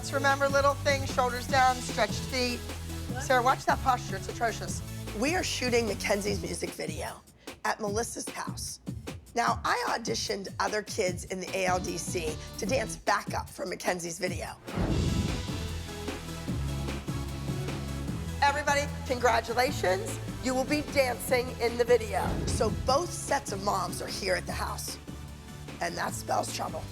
squats, remember, little things, shoulders down, stretched feet. Sarah, watch that posture, it's atrocious. We are shooting Mackenzie's music video at Melissa's house. Now, I auditioned other kids in the ALDC to dance backup for Mackenzie's video. Everybody, congratulations. You will be dancing in the video. So both sets of moms are here at the house, and that spells trouble.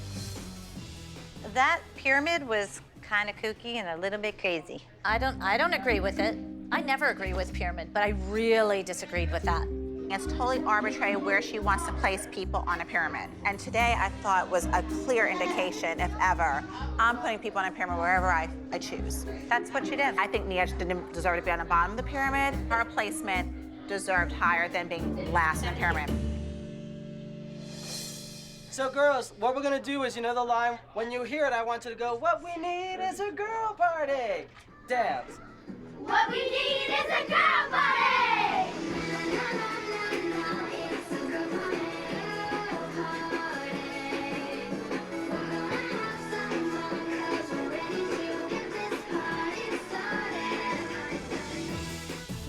That pyramid was kind of kooky and a little bit crazy. I don't agree with it. I never agree with pyramid, but I really disagreed with that. It's totally arbitrary where she wants to place people on a pyramid. And today I thought was a clear indication, if ever, I'm putting people on a pyramid wherever I choose. That's what she did. I think Nia didn't deserve to be on the bottom of the pyramid. Her placement deserved higher than being last in the pyramid. So girls, what we're gonna do is, you know the line, when you hear it, I want you to go, what we need is a girl party. Dance. What we need is a girl party!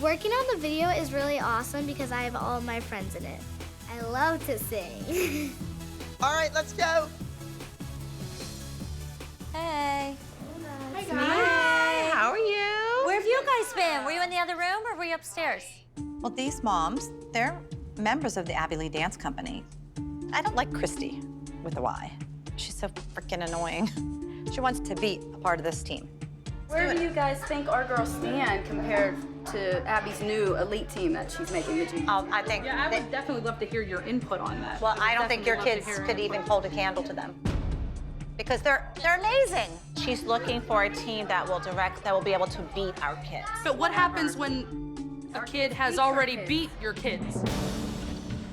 Working on the video is really awesome because I have all of my friends in it. I love to sing. All right, let's go. Hey. Hi, guys. How are you? Where have you guys been? Were you in the other room or were you upstairs? Well, these moms, they're members of the Abby Lee Dance Company. I don't like Christy with a Y. She's so freaking annoying. She wants to be a part of this team. Where do you guys think our girls stand compared to Abby's new elite team that she's making the juniors? I think. Yeah, I would definitely love to hear your input on that. Well, I don't think your kids could even hold a candle to them because they're amazing. She's looking for a team that will be able to beat our kids. But what happens when a kid has already beat your kids?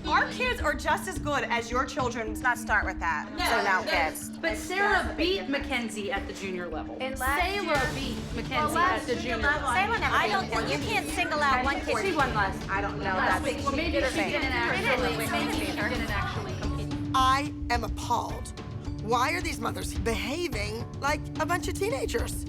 Our kids are just as good as your children. Let's not start with that. So now kids. But Sarah beat Mackenzie at the junior level. And Sailor beat Mackenzie at the junior level. I don't think you can't single out one kid. She won last. I don't know. Last week. Well, maybe she didn't actually compete. I am appalled. Why are these mothers behaving like a bunch of teenagers?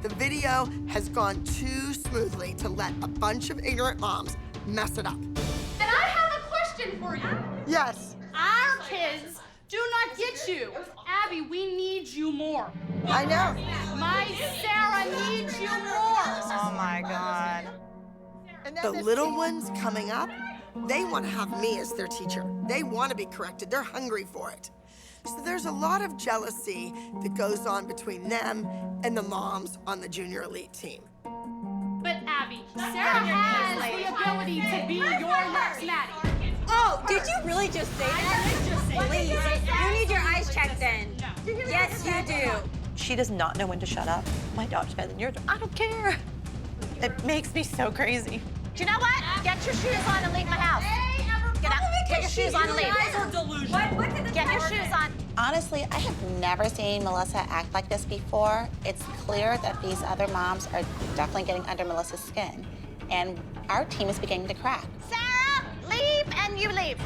The video has gone too smoothly to let a bunch of ignorant moms mess it up. And I have a question for you. Yes. Our kids do not get you. Abby, we need you more. I know. My Sarah needs you more. Oh my God. The little ones coming up, they want to have me as their teacher. They want to be corrected. They're hungry for it. So there's a lot of jealousy that goes on between them and the moms on the junior elite team. But Abby, Sarah has the ability to be your next Maddie. Oh, did you really just say that? Please, you need your eyes checked in. Yes, you do. She does not know when to shut up. My daughter's better than yours. I don't care. It makes me so crazy. Do you know what? Get your shoes on and leave my house. Get out. Get your shoes on and leave. You guys are delusional. Get your shoes on. Honestly, I have never seen Melissa act like this before. It's clear that these other moms are definitely getting under Melissa's skin. And our team is beginning to crack. Sarah, leave and you leave.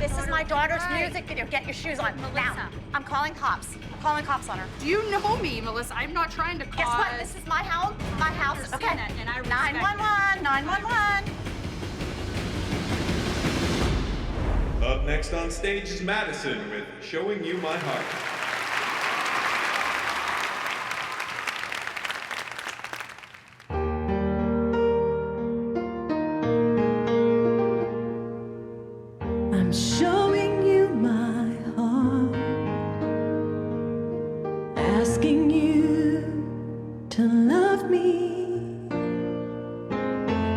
This is my daughter's music video. Get your shoes on. Now, I'm calling cops. I'm calling cops on her. Do you know me, Melissa? I'm not trying to cause... Guess what? This is my house. My house. Okay. And I 911. 911. Up next on stage is Madison with Showing You My Heart. I'm showing you my heart, asking you to love me.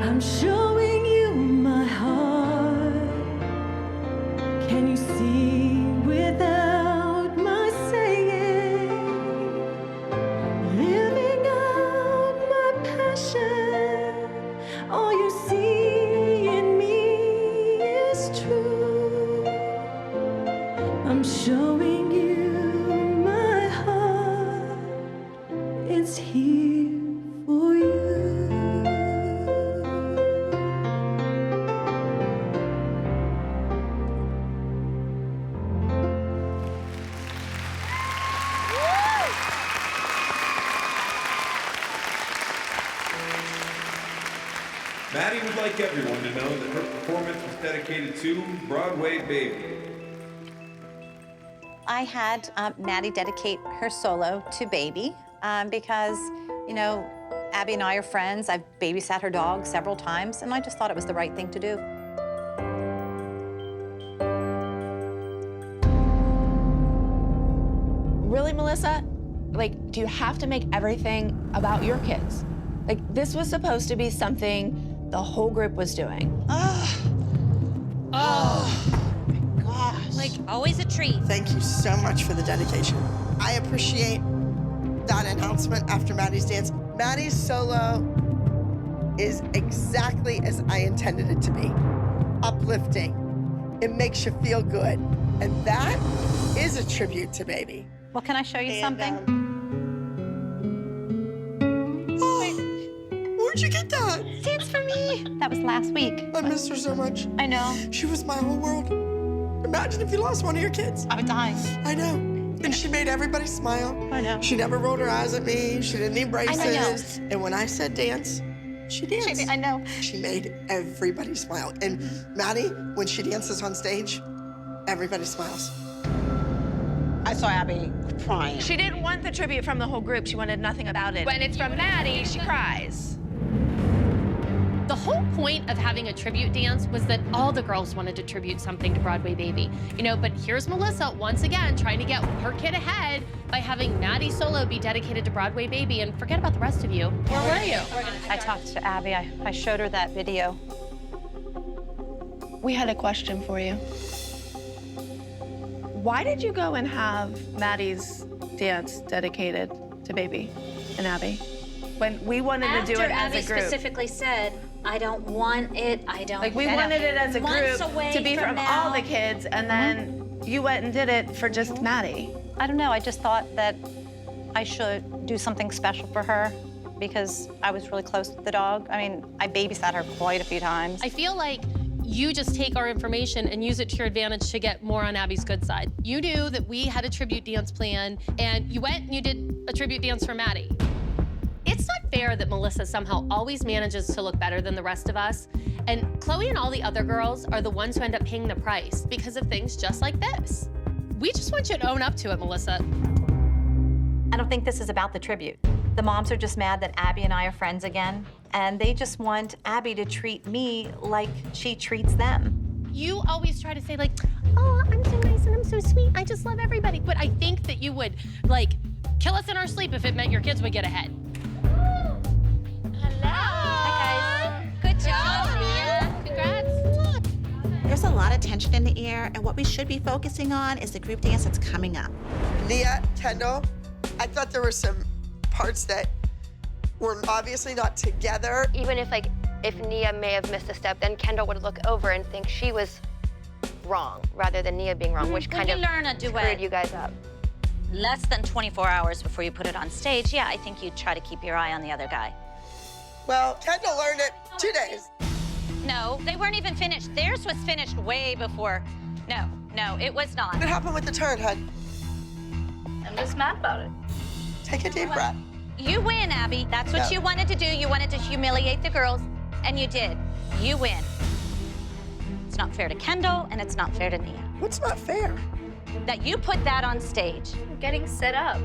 I'm showing you my heart. Can you see without my saying? Living out my passion, all you see in me is true. I'm showing you my heart, it's here for you. Maddie would like everyone to know that her performance was dedicated to Broadway Baby. I had Maddie dedicate her solo to Baby because, you know, Abby and I are friends. I've babysat her dog several times, and I just thought it was the right thing to do. Really, Melissa? Like, do you have to make everything about your kids? Like, this was supposed to be something the whole group was doing. Like, always a treat. Thank you so much for the dedication. I appreciate that announcement after Maddie's dance. Maddie's solo is exactly as I intended it to be. Uplifting. It makes you feel good. And that is a tribute to Baby. Well, can I show you something? Where'd you get that? Dance for me. That was last week. I missed her so much. I know. She was my whole world. Imagine if you lost one of your kids. I would die. I know. And she made everybody smile. I know. She never rolled her eyes at me. She didn't need braces. I know. And when I said dance, she danced. I know. She made everybody smile. And Maddie, when she dances on stage, everybody smiles. I saw Abby crying. She didn't want the tribute from the whole group. She wanted nothing about it. When it's from Maddie, she cries. The whole point of having a tribute dance was that all the girls wanted to tribute something to Broadway Baby. You know, but here's Melissa once again trying to get her kid ahead by having Maddie solo be dedicated to Broadway Baby, and forget about the rest of you. Where were you? I talked to Abby. I showed her that video. We had a question for you. Why did you go and have Maddie's dance dedicated to Baby and Abby when we wanted to do it as a group? Specifically said, I don't want it, I don't. Like, we wanted it as a group to be from all the kids, and then you went and did it for just Maddie. I don't know. I just thought that I should do something special for her because I was really close with the dog. I mean, I babysat her quite a few times. I feel like you just take our information and use it to your advantage to get more on Abby's good side. You knew that we had a tribute dance plan, and you went and you did a tribute dance for Maddie. It's not fair that Melissa somehow always manages to look better than the rest of us, and Chloe and all the other girls are the ones who end up paying the price because of things just like this. We just want you to own up to it, Melissa. I don't think this is about the tribute. The moms are just mad that Abby and I are friends again, and they just want Abby to treat me like she treats them. You always try to say like, oh, I'm so nice and I'm so sweet, I just love everybody. But I think that you would like kill us in our sleep if it meant your kids would get ahead. Hello. Hi, guys. Good job, Mia. Congrats. There's a lot of tension in the air, and what we should be focusing on is the group dance that's coming up. Nia, Kendall, I thought there were some parts that were obviously not together. Even if Nia may have missed a step, then Kendall would look over and think she was wrong rather than Nia being wrong, which kind of learn a duet screwed you guys up. less than 24 hours before you put it on stage, yeah, I think you'd try to keep your eye on the other guy. Well, Kendall learned it 2 days. No, they weren't even finished. Theirs was finished way before. No, it was not. What happened with the turn, hun? I'm just mad about it. Take a deep breath. You win, Abby. That's what you wanted to do. You wanted to humiliate the girls, and you did. You win. It's not fair to Kendall, and it's not fair to Nia. What's not fair? That you put that on stage. We're getting set up.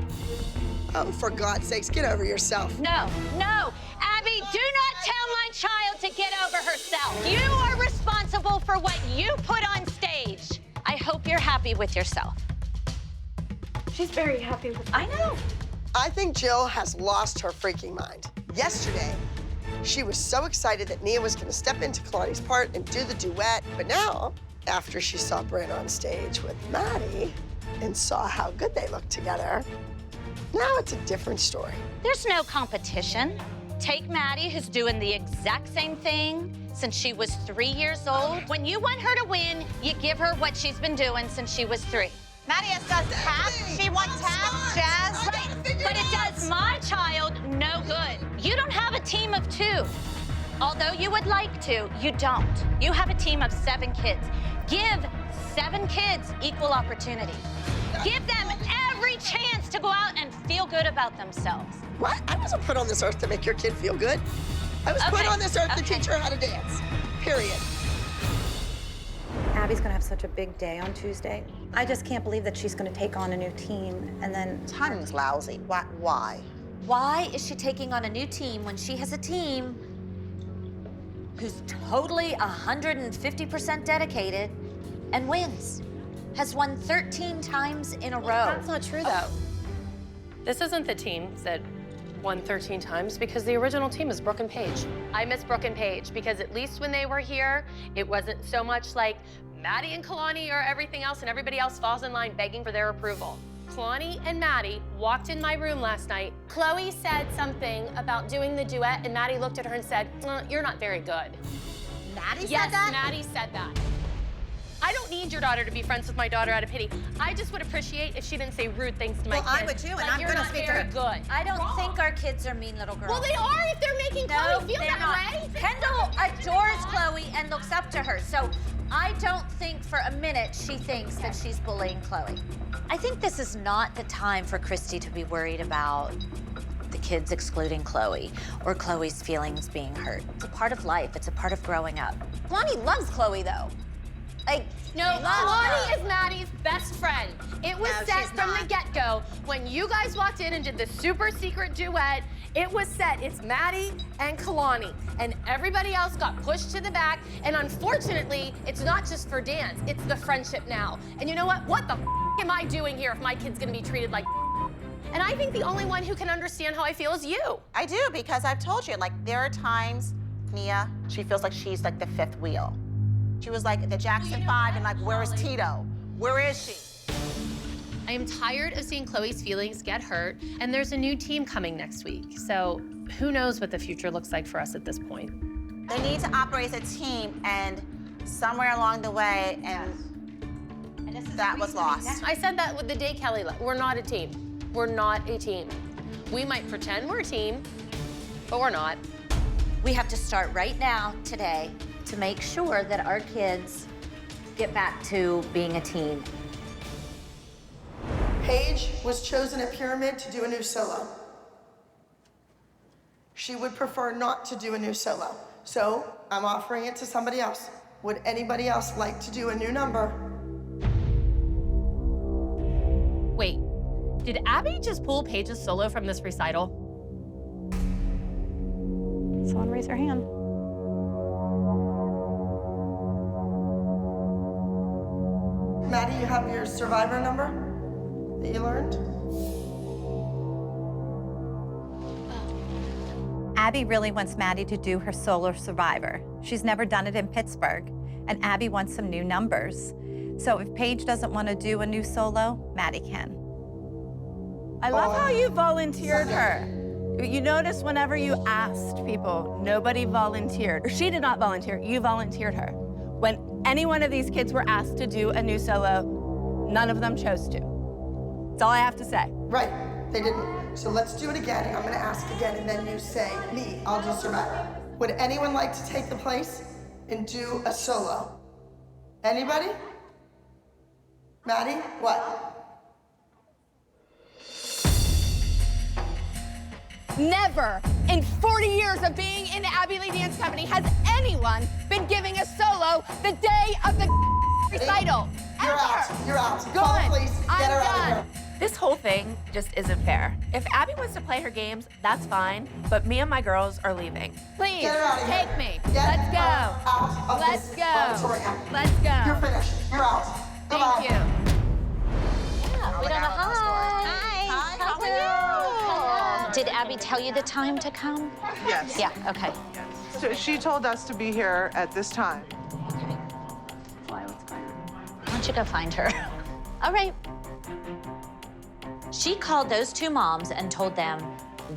Oh, for God's sakes, get over yourself. No. Abby, do not tell my child to get over herself. You are responsible for what you put on stage. I hope you're happy with yourself. She's very happy with me. I know. I think Jill has lost her freaking mind. Yesterday, she was so excited that Nia was going to step into Kalani's part and do the duet. But now, after she saw Bryn on stage with Maddie and saw how good they looked together, now it's a different story. There's no competition. Take Maddie, who's doing the exact same thing since she was 3 years old. When you want her to win, you give her what she's been doing since she was 3. Maddie does tap. She wants tap, jazz. Right. But it does my child no good. You don't have a team of 2. Although you would like to, you don't. You have a team of 7 kids. Give 7 kids equal opportunity. Give them every chance to go out and feel good about themselves. What? I wasn't put on this earth to make your kid feel good. I was put Okay, on this earth to okay. teach her how to dance. Period. Abby's gonna have such a big day on Tuesday. I just can't believe that she's gonna take on a new team and then... Timing's lousy. Why? Why is she taking on a new team when she has a team who's totally 150% dedicated and wins? Has won 13 times in a row. That's not true, though. This isn't the team that won 13 times because the original team is Brooke and Paige. I miss Brooke and Paige because at least when they were here, it wasn't so much like Maddie and Kalani or everything else and everybody else falls in line begging for their approval. Kalani and Maddie walked in my room last night. Chloe said something about doing the duet and Maddie looked at her and said, "You're not very good." Maddie Yes, said that? Maddie said that. I don't need your daughter to be friends with my daughter out of pity. I just would appreciate if she didn't say rude things to my kids. Well, I would too, and Like, I'm you're gonna not speak to very her. good. I don't think our kids are mean little girls. Well, they are if they're making No, Chloe feel they're that not. way. Kendall adores Chloe and looks up to her, so I don't think for a minute she thinks that she's bullying Chloe. I think this is not the time for Christy to be worried about the kids excluding Chloe or Chloe's feelings being hurt. It's a part of life. It's a part of growing up. Lonnie loves Chloe, though. Like, No, she loves Kalani her. is Maddie's best friend. It was No, set she's from the not. get-go. When you guys walked in and did the super secret duet, it was set. It's Maddie and Kalani. And everybody else got pushed to the back. And unfortunately, it's not just for dance. It's the friendship now. And you know what? What the am I doing here if my kid's gonna be treated like And I think the only one who can understand how I feel is you. I do, because I've told you, like, there are times, Nia, she feels like she's like the fifth wheel. She was like the Jackson 5 and like, where is Tito? Where is she? I am tired of seeing Chloe's feelings get hurt, and there's a new team coming next week. So who knows what the future looks like for us at this point. They need to operate as a team, and somewhere along the way, and that was lost. I said that with the day Kelly left. We're not a team. We're not a team. We might pretend we're a team, but we're not. We have to start right now, today, to make sure that our kids get back to being a team. Paige was chosen at Pyramid to do a new solo. She would prefer not to do a new solo. So I'm offering it to somebody else. Would anybody else like to do a new number? Wait, did Abby just pull Paige's solo from this recital? Someone raise their hand. Maddie, you have your survivor number that you learned? Abby really wants Maddie to do her solo Survivor. She's never done it in Pittsburgh, and Abby wants some new numbers. So if Paige doesn't want to do a new solo, Maddie can. I love how you volunteered her. You notice whenever you asked people, nobody volunteered. Or she did not volunteer, you volunteered her. When any one of these kids were asked to do a new solo, none of them chose to. That's all I have to say. Right, they didn't. So let's do it again. I'm gonna ask again, and then you say, me, I'll do Survivor. Would anyone like to take the place and do a solo? Anybody? Maddie, what? Never in 40 years of being in the Abby Lee Dance Company has anyone been giving a solo the day of the recital. You're out, you're out. Good. Call the police, I'm get her out done. of here. This whole thing just isn't fair. If Abby wants to play her games, that's fine, but me and my girls are leaving. Please, Get her out of here. take me. Get Let's go. her out of Let's this go. auditorium. Let's go. You're finished. You're out. Thank you. We don't know. Hi. Hi, how are you? Did Abby tell you the time to come? Yes. Yeah, okay. So she told us to be here at this time. Why don't you go find her? All right. She called those two moms and told them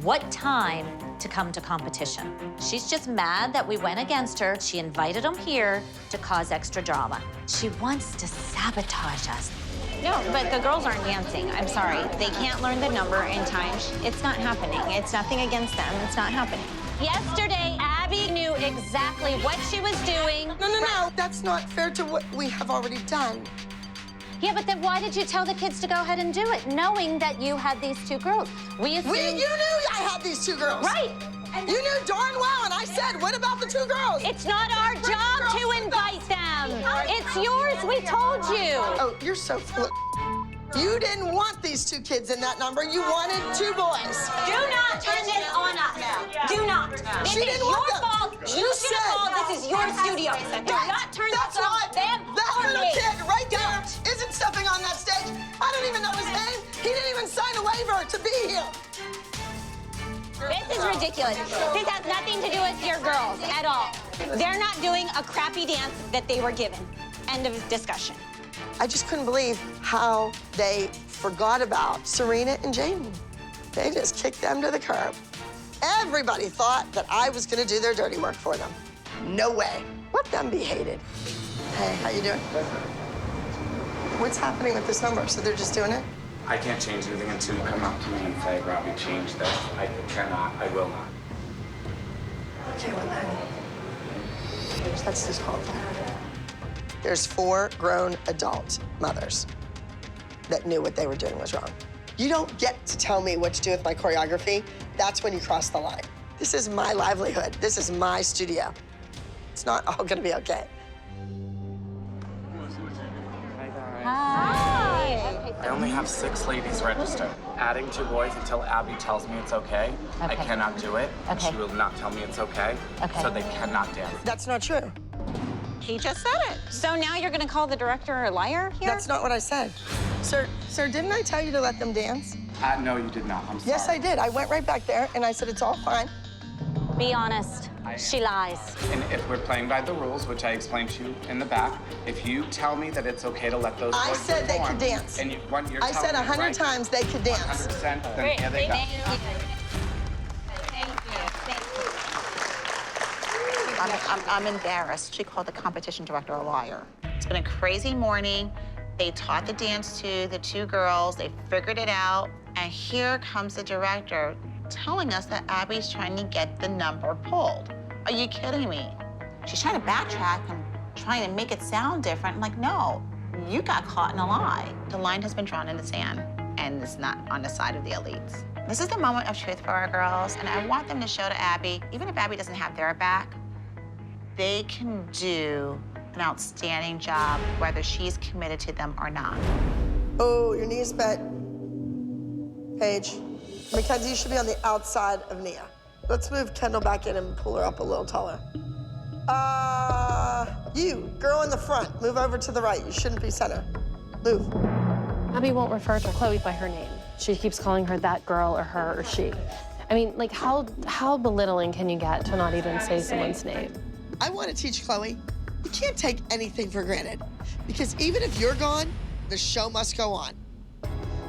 what time to come to competition. She's just mad that we went against her. She invited them here to cause extra drama. She wants to sabotage us. No, but the girls aren't dancing. I'm sorry. They can't learn the number in time. It's not happening. It's nothing against them. It's not happening. Yesterday, Abby knew exactly what she was doing. No. That's not fair to what we have already done. Yeah, but then why did you tell the kids to go ahead and do it, knowing that you had these two girls? We assumed... You knew I had these two girls. Right. You knew darn well, and I said, what about the 2 girls? It's not our job to invite them. It's yours, we told you. Oh, you're so full of You didn't want these 2 kids in that number. You wanted 2 boys. Do not turn this on us. Do not. This She is didn't your want them. fault. You should have called. This is your studio. Do not turn this on them That or little me. kid right there isn't stepping on that stage. I don't even know his name. He didn't even sign a waiver to be here. This is ridiculous. This has nothing to do with your girls at all. They're not doing a crappy dance that they were given. End of discussion. I just couldn't believe how they forgot about Serena and Jamie. They just kicked them to the curb. Everybody thought that I was gonna do their dirty work for them. No way. Let them be hated. Hey, how you doing? What's happening with this number? So they're just doing it? I can't change anything until you come up to me and say, Robbie, change this. I cannot, I will not. Okay, well then, that's disqualified. There's 4 grown adult mothers that knew what they were doing was wrong. You don't get to tell me what to do with my choreography. That's when you cross the line. This is my livelihood. This is my studio. It's not all gonna be okay. Hi. I only have 6 ladies registered. Adding 2 boys until Abby tells me it's okay. I cannot do it. Okay. She will not tell me it's okay. So they cannot dance. That's not true. He just said it. So now you're gonna call the director a liar here? That's not what I said. Sir, didn't I tell you to let them dance? No, you did not. I'm sorry. Yes, I did. I went right back there and I said, it's all fine. Be honest. She lies. And if we're playing by the rules, which I explained to you in the back, if you tell me that it's okay to let those I boys said they perform, could dance. And you're I said telling me, 100 right? times they could dance. 100%, then here they go. I'm embarrassed. She called the competition director a liar. It's been a crazy morning. They taught the dance to the 2 girls. They figured it out. And here comes the director telling us that Abby's trying to get the number pulled. Are you kidding me? She's trying to backtrack and trying to make it sound different. I'm like, no, you got caught in a lie. The line has been drawn in the sand, and it's not on the side of the elites. This is the moment of truth for our girls, and I want them to show to Abby, even if Abby doesn't have their back, they can do an outstanding job, whether she's committed to them or not. Oh, your knee is bent. Paige, Mackenzie, you should be on the outside of Nia. Let's move Kendall back in and pull her up a little taller. You, girl in the front, move over to the right. You shouldn't be center. Move. Abby won't refer to Chloe by her name. She keeps calling her that girl or her or she. I mean, like, how belittling can you get to not even say someone's name? I want to teach Chloe, you can't take anything for granted. Because even if you're gone, the show must go on.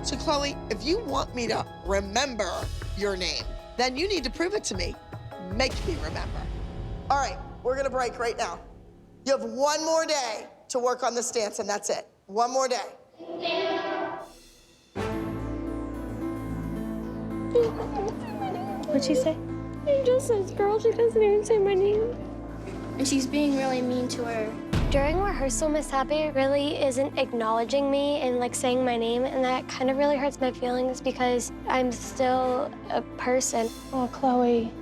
So Chloe, if you want me to remember your name, then you need to prove it to me. Make me remember. All right, we're gonna break right now. You have 1 more day to work on this dance, and that's it. 1 more day. What'd she say? She just says, girl, she doesn't even say my name. And she's being really mean to her. During rehearsal, Miss Happy really isn't acknowledging me and like saying my name, and that kind of really hurts my feelings because I'm still a person. Oh, Chloe.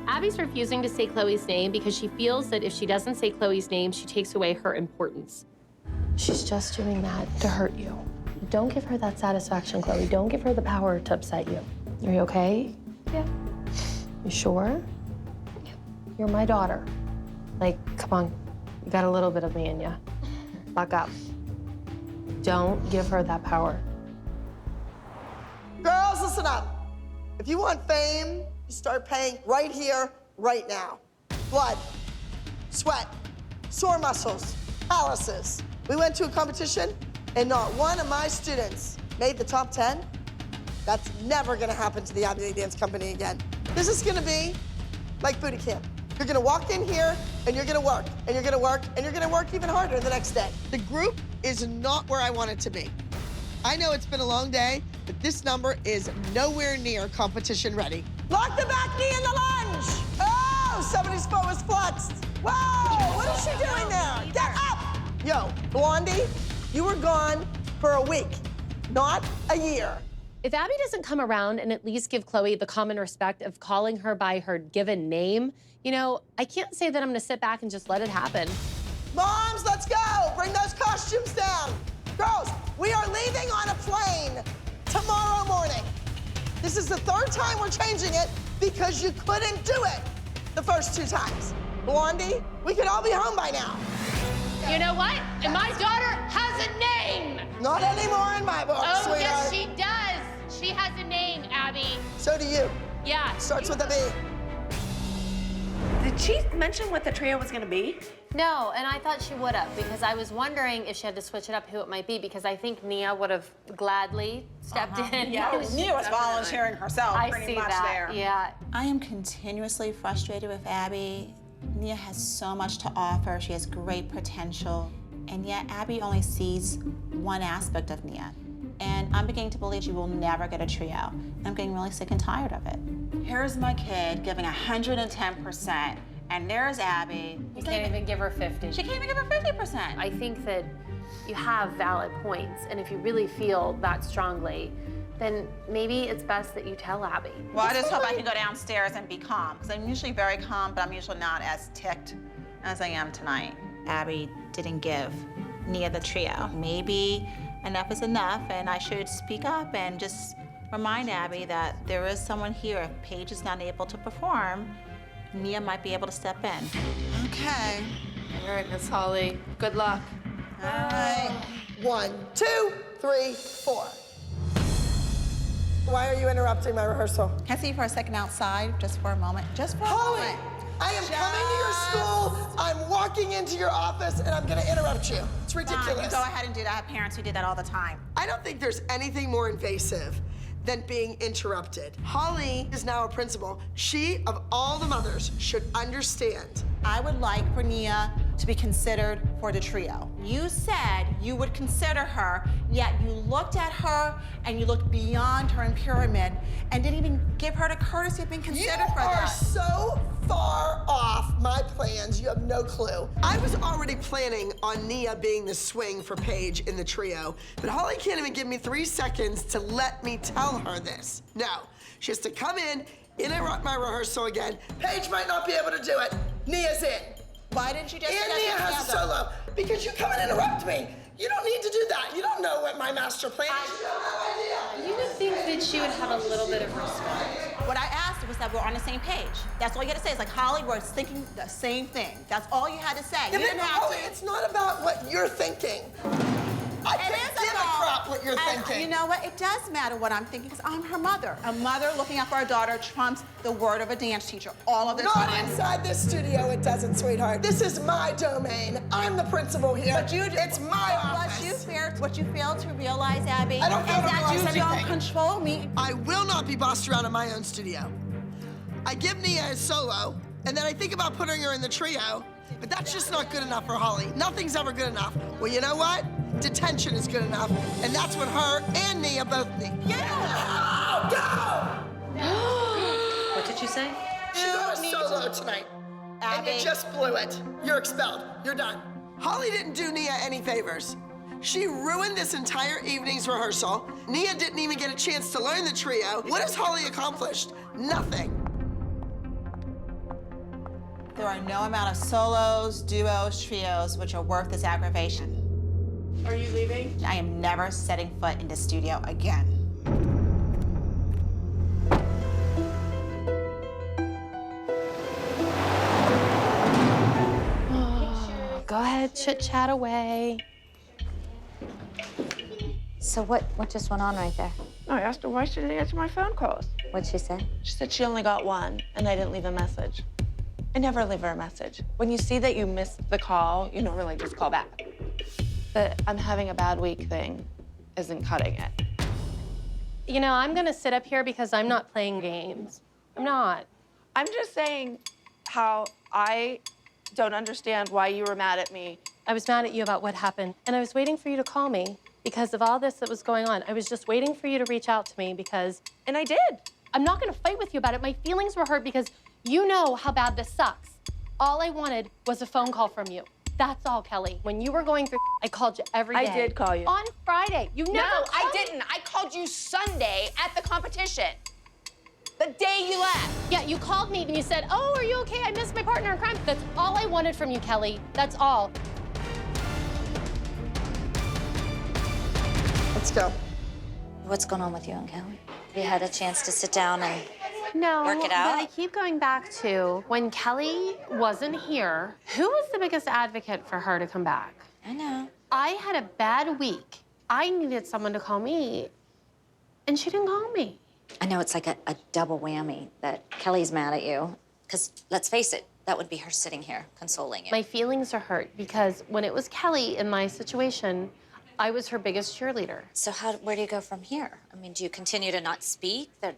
Abby's refusing to say Chloe's name because she feels that if she doesn't say Chloe's name, she takes away her importance. She's just doing that to hurt you. Don't give her that satisfaction, Chloe. Don't give her the power to upset you. Are you okay? Yeah. You sure? Yeah. You're my daughter. Like, come on. You got a little bit of me in you. Buck up. Don't give her that power. Girls, listen up. If you want fame, you start paying right here, right now. Blood, sweat, sore muscles, calluses. We went to a competition, and not one of my students made the top 10. That's never gonna happen to the Abby Lee Dance Company again. This is gonna be like booty camp. You're gonna walk in here, and you're gonna work, and you're gonna work, and you're gonna work even harder the next day. The group is not where I want it to be. I know it's been a long day, but this number is nowhere near competition ready. Lock the back knee in the lunge! Oh, somebody's foot was flexed. Whoa, what is she doing there? Get up! Yo, Blondie, you were gone for a week, not a year. If Abby doesn't come around and at least give Chloe the common respect of calling her by her given name, you know, I can't say that I'm gonna sit back and just let it happen. Moms, let's go. Bring those costumes down. Girls, we are leaving on a plane tomorrow morning. This is the 3rd time we're changing it because you couldn't do it the first 2 times. Blondie, we could all be home by now. You know what? And my daughter has a name. Not anymore in my book, Oh, sweetheart. yes, she does. She has a name, Abby. So do you. Yeah. Starts with a B. Did she mention what the trio was gonna be? No, and I thought she would have because I was wondering if she had to switch it up, who it might be, because I think Nia would have gladly stepped in. Yeah, Nia was volunteering herself I pretty see much that. there. Yeah. I am continuously frustrated with Abby. Nia has so much to offer. She has great potential. And yet Abby only sees one aspect of Nia. And I'm beginning to believe she will never get a trio. I'm getting really sick and tired of it. Here's my kid giving 110%, and there's Abby. You can't even give her 50. She can't even give her 50%. I think that you have valid points, and if you really feel that strongly, then maybe it's best that you tell Abby. Well, I just hope I can go downstairs and be calm, because I'm usually very calm, but I'm usually not as ticked as I am tonight. Abby didn't give Nia the trio. Maybe enough is enough, and I should speak up and just remind Abby that there is someone here. If Paige is not able to perform, Nia might be able to step in. Okay. All right, Miss Holly. Good luck. All right. 1, 2, 3, 4. Why are you interrupting my rehearsal? Can I see you for a second outside, just for a moment? Just for a Holly, moment. I am coming to your school, I'm walking into your office, and I'm gonna interrupt you. It's ridiculous. Fine, you go ahead and do that. I have parents who do that all the time. I don't think there's anything more invasive than being interrupted. Holly is now a principal. She, of all the mothers, should understand. I would like for Nia to be considered for the trio. You said you would consider her, yet you looked at her and you looked beyond her in Pyramid and didn't even give her the courtesy of being considered for that. You are so far off my plans, you have no clue. I was already planning on Nia being the swing for Paige in the trio, but Holly can't even give me 3 seconds to let me tell her this. No, she has to come in, interrupt my rehearsal again. Paige might not be able to do it. Nia's in. Why didn't you just And Nia has a solo. Because you come and interrupt me. You don't need to do that. You don't know what my master plan is. You have no idea. You would think that she would have a little bit of respect. What I asked was that we're on the same page. That's all you had to say. It's like, Holly, we're thinking the same thing. That's all you had to say. Yeah, You didn't have Holly, to. it's not about what you're thinking. I It can't is give a about- crap what you're and thinking. You know what? It does matter what I'm thinking because I'm her mother. A mother looking out for her daughter trumps the word of a dance teacher all of the Not time. inside this studio, it doesn't, sweetheart. This is my domain. I'm the principal here. But you, it's my office. What you fail to realize, Abby, I don't is fail to that realize you don't anything. control me. I will not be bossed around in my own studio. I give Nia a solo, and then I think about putting her in the trio, but that's just not good enough for Holly. Nothing's ever good enough. Well, you know what? Detention is good enough, and that's what her and Nia both need. Yeah! Go! What did you say? She got a solo tonight, and you just blew it. You're expelled. You're done. Holly didn't do Nia any favors. She ruined this entire evening's rehearsal. Nia didn't even get a chance to learn the trio. What has Holly accomplished? Nothing. There are no amount of solos, duos, trios which are worth this aggravation. Are you leaving? I am never setting foot in the studio again. Go ahead, chit-chat away. So what just went on right there? I asked her why she didn't answer my phone calls. What'd she say? She said she only got one, and I didn't leave a message. I never leave her a message. When you see that you missed the call, you don't really just call back. The I'm having a bad week thing isn't cutting it. You know, I'm gonna sit up here because I'm not playing games. I'm not. I'm just saying how I don't understand why you were mad at me. I was mad at you about what happened, and I was waiting for you to call me because of all this that was going on. I was just waiting for you to reach out to me because... And I did. I'm not gonna fight with you about it. My feelings were hurt because you know how bad this sucks. All I wanted was a phone call from you. That's all, Kelly. When you were going through, I called you every day. I did call you. On Friday. You never No, called I me. didn't. I called you Sunday at the competition. The day you left. Yeah, you called me and you said, oh, are you okay? I missed my partner in crime. That's all I wanted from you, Kelly. That's all. Let's go. What's going on with you and Kelly? We had a chance to sit down and No, work it but out? I keep going back to when Kelly wasn't here, who was the biggest advocate for her to come back? I know. I had a bad week. I needed someone to call me, and she didn't call me. I know it's like a double whammy that Kelly's mad at you. Because let's face it, that would be her sitting here consoling you. My feelings are hurt because when it was Kelly in my situation, I was her biggest cheerleader. So where do you go from here? I mean, do you continue to not speak? I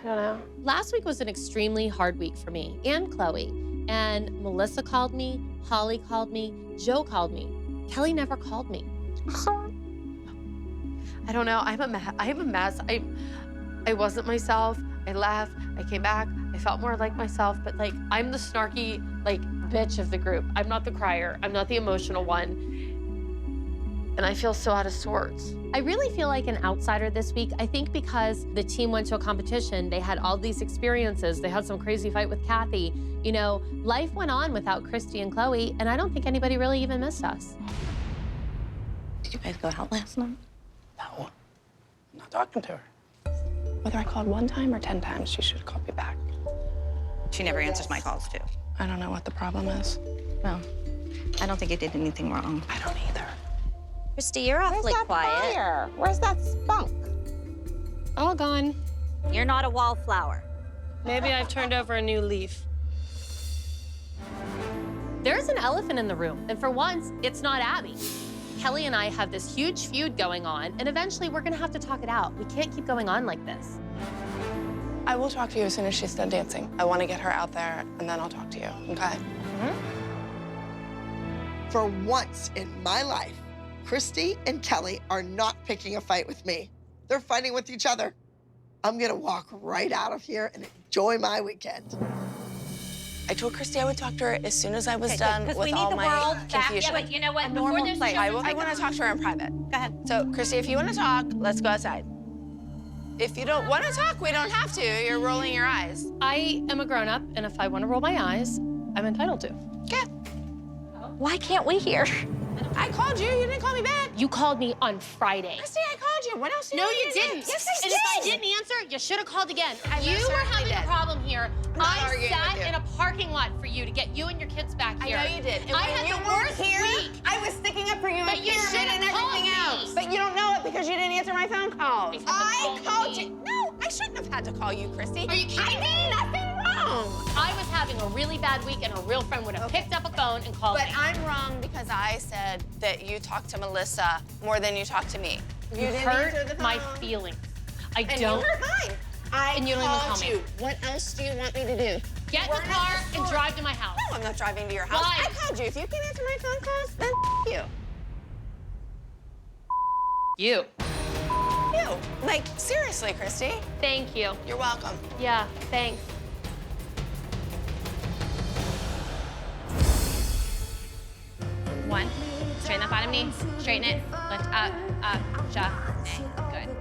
don't know. Last week was an extremely hard week for me and Chloe. And Melissa called me, Holly called me, Joe called me. Kelly never called me. I don't know. I'm a mess. I wasn't myself. I left. I came back. I felt more like myself. But like, I'm the snarky bitch of the group. I'm not the crier. I'm not the emotional one. And I feel so out of sorts. I really feel like an outsider this week. I think because the team went to a competition, they had all these experiences. They had some crazy fight with Kathy. You know, life went on without Christy and Chloe, and I don't think anybody really even missed us. Did you guys go out last night? No, I'm not talking to her. Whether I called 1 time or 10 times, she should call me back. She never answers my calls, too. I don't know what the problem is. Well, I don't think you did anything wrong. I don't either. Christy, you're awfully quiet. Fire? Where's that spunk? All gone. You're not a wallflower. Maybe I've turned over a new leaf. There's an elephant in the room, and for once, it's not Abby. Kelly and I have this huge feud going on, and eventually we're gonna have to talk it out. We can't keep going on like this. I will talk to you as soon as she's done dancing. I want to get her out there, and then I'll talk to you, okay? For once in my life, Christy and Kelly are not picking a fight with me. They're fighting with each other. I'm gonna walk right out of here and enjoy my weekend. I told Christy I would talk to her as soon as I was done with we need all the my world back. confusion. Yeah, but you know what? A Before normal there's place. children, I want to talk to her in private. Go ahead. So, Christy, if you want to talk, let's go outside. If you don't want to talk, we don't have to. You're rolling your eyes. I am a grown-up, and if I want to roll my eyes, I'm entitled to. Okay. Why can't we hear? I called you. You didn't call me back. You called me on Friday. Christy, I called you. What else did No, I you do? didn't. Yes, I and did. if I didn't answer, you should have called again. I You most were certainly having did. a problem here. not I arguing sat with you. in a parking lot for you to get you and your kids back here. I know you did. And I when had you the weren't worst here, week. I was sticking up for you But in you pyramid should've and called everything me. else. But you don't know it because you didn't answer my phone calls. You should've I called called me. you. No, I shouldn't have had to call you, Christy. Are you kidding I me? did nothing wrong. I was having a really bad week, and a real friend would have picked up a phone and called But me. I'm wrong because I said that you talked to Melissa more than you talked to me. You didn't hurt answer the my phone. feelings. I And don't. you hurt mine. I And you don't even called call me. you. What else do you want me to do? Get in We're the not car at the and store. drive to my house. No, I'm not driving to your house. Why? I called you. If you can't answer my phone calls, then you. You. You. Like, seriously, Christy. Thank you. You're welcome. Yeah, thanks. One, straighten that bottom knee, straighten it, lift up, shuff, nay,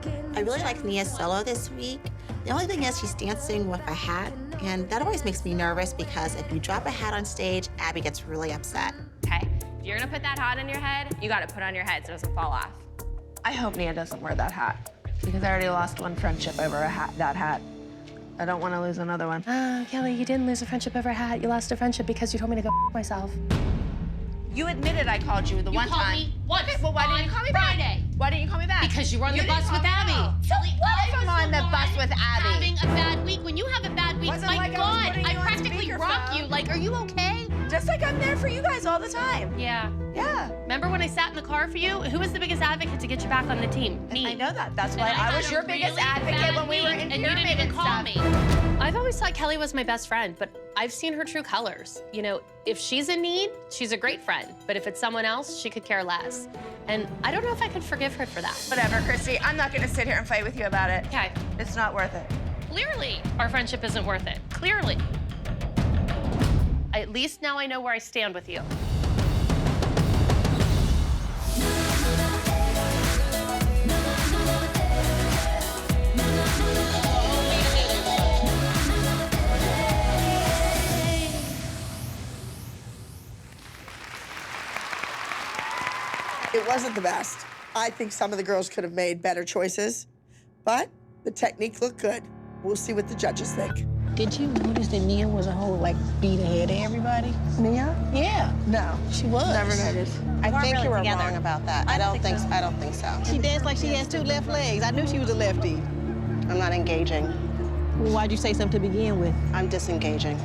good. I really like Nia's solo this week. The only thing is she's dancing with a hat, and that always makes me nervous because if you drop a hat on stage, Abby gets really upset. Okay, if you're gonna put that hat on your head, you gotta put it on your head so it doesn't fall off. I hope Nia doesn't wear that hat because I already lost one friendship over that hat. I don't want to lose another one. Kelly, you didn't lose a friendship over a hat. You lost a friendship because you told me to go myself. You admitted I called you the one called time. me once Okay, well, why didn't you call me Friday. back? Why didn't you call me back? Because you were on the didn't bus call with me Abby. out. Kelly, I was on the bus one with Abby. having a bad week. When you have a bad week, Wasn't my like I was God, putting I you on practically rock speakerphone. you. Like, are you okay? Just like I'm there for you guys all the time. Yeah. Yeah. Remember when I sat in the car for you? Who was the biggest advocate to get you back on the team? Me. I know that. That's And why I I was had your a biggest really advocate bad when we were week, in and you didn't pyramid even and call stuff. me. I've always thought Kelly was my best friend, but I've seen her true colors. You know, if she's in need, she's a great friend. But if it's someone else, she could care less. And I don't know if I could forgive her for that. Whatever, Christy. I'm not gonna sit here and fight with you about it. Okay. It's not worth it. Clearly, our friendship isn't worth it. Clearly. At least now I know where I stand with you. It wasn't the best. I think some of the girls could have made better choices, but the technique looked good. We'll see what the judges think. Did you notice that Nia was a whole, like, beat ahead of everybody? Nia? Yeah. No. She was. Never noticed. I weren't think really you were together. wrong about that. I don't think so. She danced like she has two left legs. I knew she was a lefty. I'm not engaging. Well, why'd you say something to begin with? I'm disengaging.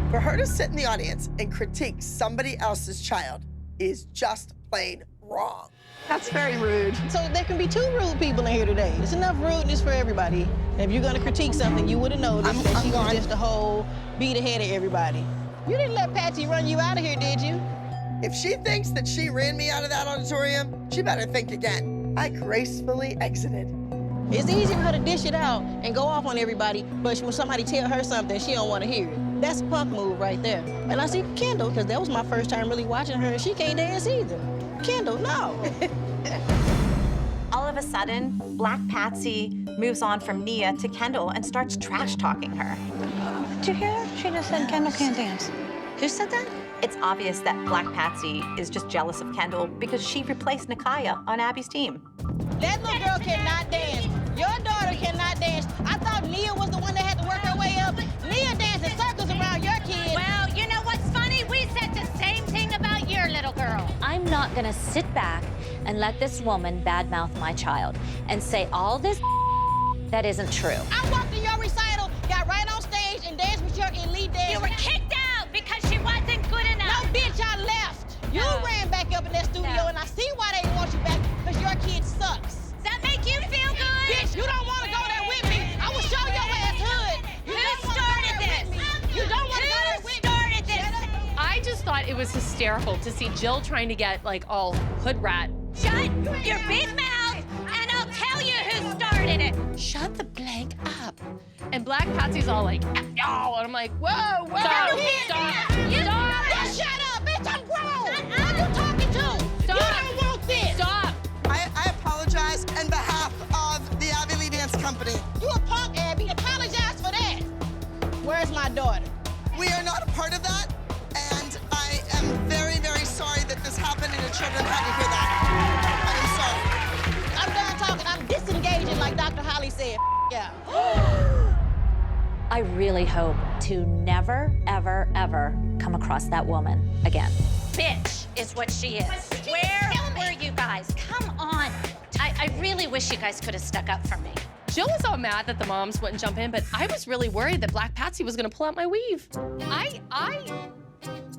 For her to sit in the audience and critique somebody else's child is just plain wrong. That's very rude. So there can be two rude people in here today. There's enough rudeness for everybody. And if you're gonna critique something, you would have noticed that she was just a whole beat ahead of everybody. You didn't let Patsy run you out of here, did you? If she thinks that she ran me out of that auditorium, she better think again. I gracefully exited. It's easy for her to dish it out and go off on everybody, but when somebody tell her something, she don't want to hear it. That's a punk move right there. And I see Kendall, because that was my first time really watching her, and she can't dance either. Kendall, no. All of a sudden, Black Patsy moves on from Nia to Kendall and starts trash talking her. Did you hear that? She just said Kendall can't dance. Who said that? It's obvious that Black Patsy is just jealous of Kendall because she replaced Nakaya on Abby's team. That little girl cannot dance. Your daughter cannot dance. I thought Nia was the one that had to work her way up. Nia dancing circles around your kid. Well, you know what's funny? We said the same thing about your little girl. I'm not gonna sit back and let this woman badmouth my child and say all this that isn't true. I walked to your recital, got right on stage, and danced with your elite dance. You were kicked out because she wasn't good enough. No, bitch, I left. You ran back up in that studio, and I see why they didn't want you back, because your kid sucks. Does that make you feel good? Bitch, you don't want to go there with me. I will show your ass hood. Who started this? You don't want to go there with me. Who started this? I just thought it was hysterical to see Jill trying to get like all hood rat. Shut your big mouth, and I'll tell you who started it. Shut the blank up. And Black Patsy's all like, y'all, and I'm like, whoa, whoa, Stop. stop. You shut up, bitch, I'm grown. Who you talking to? Stop. You don't want this. Stop. I apologize on behalf of the Abby Lee Dance Company. You a punk, Abby. Apologize for that. Where's my daughter? We are not a part of that, and I am very, very sorry that this happened and the children had to hear that. I am sorry. I'm done talking. I'm disengaging like Dr. Holly said. Yeah. I really hope to never, ever, ever come across that woman again. Bitch is what she is. Where were you guys? Come on. I really wish you guys could have stuck up for me. Jill was all mad that the moms wouldn't jump in, but I was really worried that Black Patsy was gonna pull out my weave.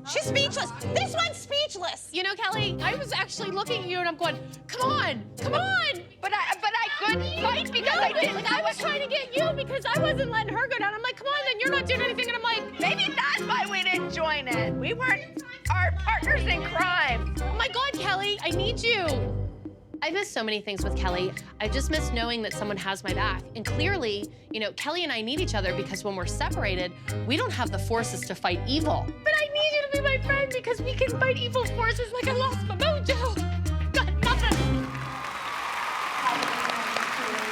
She's speechless. This one's speechless. You know, Kelly, I was actually looking at you and I'm going, come on, come on. But I couldn't fight because I didn't. I was trying to get you because I wasn't letting her go down. I'm like, come on, then you're not doing anything. And I'm like, Maybe that's why we didn't join it. We weren't our partners in crime. oh my God, Kelly, I need you. I miss so many things with Kelly. I just miss knowing that someone has my back. And clearly, you know, Kelly and I need each other because when we're separated, we don't have the forces to fight evil. But I need you to be my friend because we can fight evil forces like I lost my mojo. Got nothing.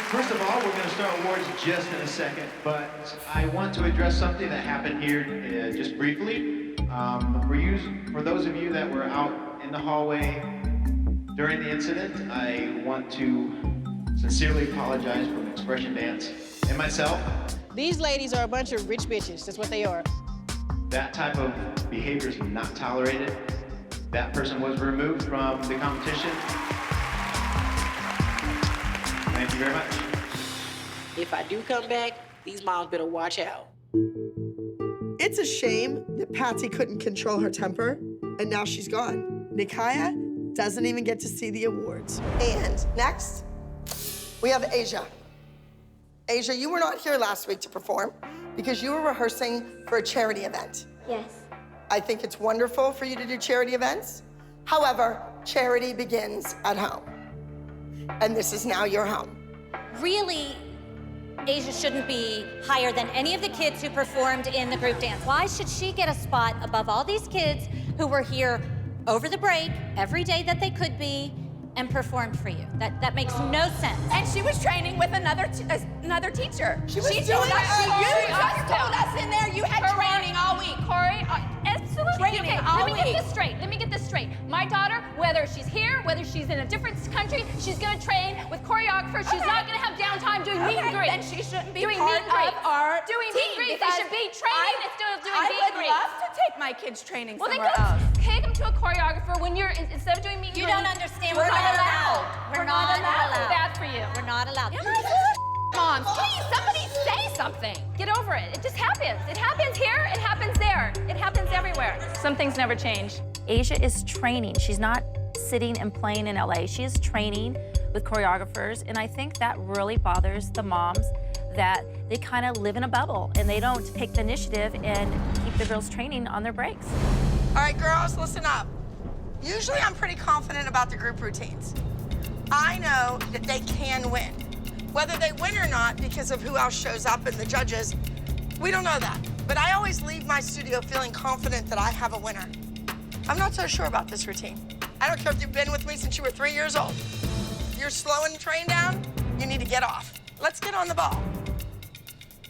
First of all, we're going to start awards just in a second, but I want to address something that happened here just briefly. For those of you that were out in the hallway during the incident, I want to sincerely apologize from Expression Dance and myself. These ladies are a bunch of rich bitches. That's what they are. That type of behavior is not tolerated. That person was removed from the competition. Thank you very much. If I do come back, these moms better watch out. It's a shame that Patsy couldn't control her temper, and now she's gone. Nakaya doesn't even get to see the awards. And next, we have Asia. Asia, you were not here last week to perform because you were rehearsing for a charity event. Yes. I think it's wonderful for you to do charity events. However, charity begins at home. And this is now your home. Really, Asia shouldn't be higher than any of the kids who performed in the group dance. Why should she get a spot above all these kids who were here over the break, every day that they could be, and performed for you? That makes no sense. And she was training with another teacher. She was told doing us, it. you just told us in there you had training all week. Corey, absolutely. Training Okay, all let me get week. this straight. Let me get this straight. My daughter, whether she's here, whether she's in a different country, she's gonna train with choreographers. She's not gonna have downtime doing meet and greets. Then she shouldn't be doing part meet and greets. of our doing team. meet and greets. They should be training instead of doing meet and I would greets. love to take my kids training Well, then somewhere go else. take them to a choreographer when you're instead of doing meet and You greets. don't understand. We're We're not not allowed. We're not allowed. Bad for you. We're not allowed. Moms, please, somebody say something. Get over it. It just happens. It happens here, it happens there. It happens everywhere. Some things never change. Asia is training. She's not sitting and playing in LA. She is training with choreographers, and I think that really bothers the moms that they kind of live in a bubble and they don't take the initiative and keep the girls training on their breaks. All right, girls, listen up. Usually I'm pretty confident about the group routines. I know that they can win. Whether they win or not because of who else shows up and the judges, we don't know that. But I always leave my studio feeling confident that I have a winner. I'm not so sure about this routine. I don't care if you've been with me since you were 3 years old. If you're slowing the train down, you need to get off. Let's get on the ball.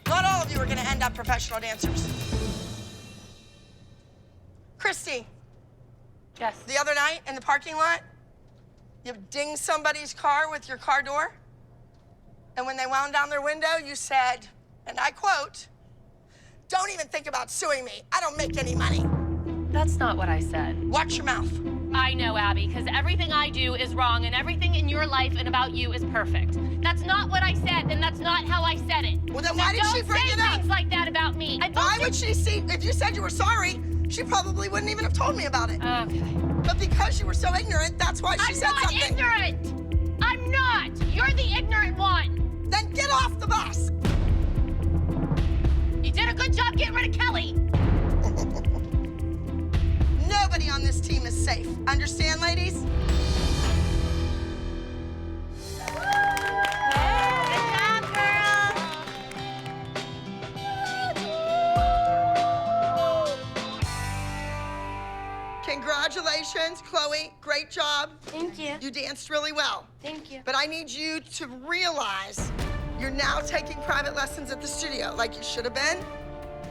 Not all of you are gonna end up professional dancers. Christy. Yes. The other night in the parking lot, you dinged somebody's car with your car door, and when they wound down their window, you said, and I quote, "Don't even think about suing me. I don't make any money." That's not what I said. Watch your mouth. I know, Abby, because everything I do is wrong and everything in your life and about you is perfect. That's not what I said, and that's not how I said it. Well, then why did she bring it up? Don't say things like that about me. Why would she see, if you said you were sorry, she probably wouldn't even have told me about it. Okay. But because you were so ignorant, that's why she said something. I'm not ignorant. I'm not. You're the ignorant one. Then get off the bus. You did a good job getting rid of Kelly. Nobody on this team is safe. Understand, ladies? Congratulations, Chloe. Great job. Thank you. You danced really well. Thank you. But I need you to realize you're now taking private lessons at the studio like you should have been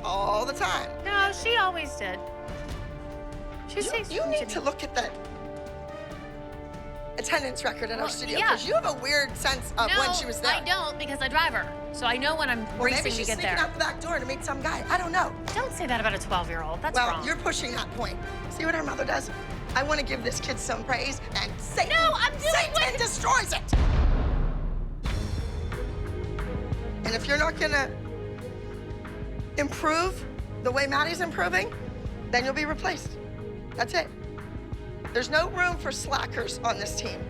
all the time. No, she always did. You need to look at the attendance record in our studio yeah. because you have a weird sense of when she was there. I don't because I drive her. So I know when I'm Well, maybe racing she's to get sneaking there. out the back door to meet some guy. I don't know. Don't say that about a 12-year-old. That's well, wrong. you're pushing that point. See what her mother does? I want to give this kid some praise, and Satan, No, I'm doing Satan destroys it. And if you're not gonna improve the way Maddie's improving, then you'll be replaced. That's it. There's no room for slackers on this team.